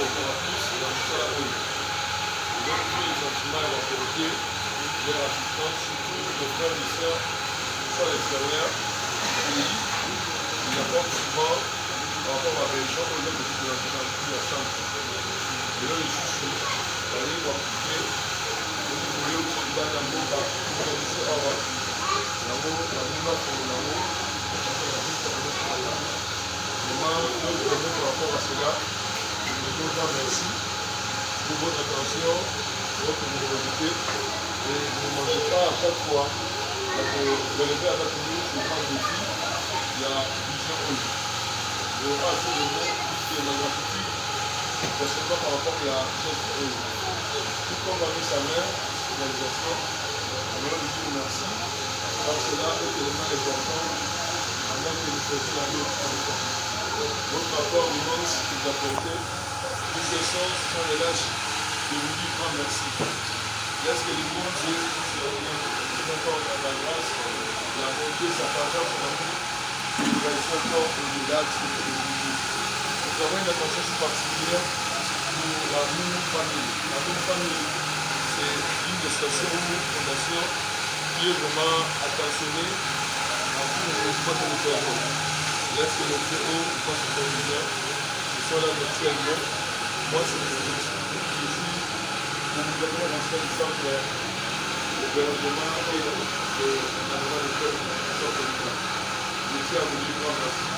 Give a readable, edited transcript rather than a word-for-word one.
bonjour à tous et à tous à la rue. Donc, tous les sentiments et l'autorité, leur assistance, surtout nos frères et sœurs qui sont à l'extérieur du pays, qui apportent souvent par rapport à la religion aux hommes de toute la nationalité ensemble. Et là, je suis sûr, la ligne va couper, vous voulez aussi dans l'amour, pour réaliser l'amour, l'amour, l'amour. Nous prenons par rapport à cela, nous vous disons merci pour votre attention, votre générosité, et ne mangez pas à chaque fois, parce que vous allez à chaque minute, je prends des filles, il y a plusieurs choses. Je vais pas assez de mots, qui est ma gratitude, personnellement par rapport à la geste eux. Tout comme on a mis sa main, réalisation, on va lui dire merci, parce que là, est tellement important, avant que nous faisions la vie au temps. Votre rapport immense que vous apportez, une question sans relâche, je vous dis grand merci. Laisse que le bon Dieu nous accorde la grâce, la bonté, sa patience, son amour, et nous restons encore au-delà de ce que nous vivons. Nous avons une attention si particulière pour la Moumou Famille. La Moumou Famille, c'est une des stations Moumou Fondation qui est vraiment attentionnée à tous les événements que nous faisons. Laisse que le Théo fasse son président, qui soit là virtuellement. Moi, c'est le je suis au gouvernement national du centre de gouvernement et de l'environnement de l'école. Je tiens à vous dire grand merci.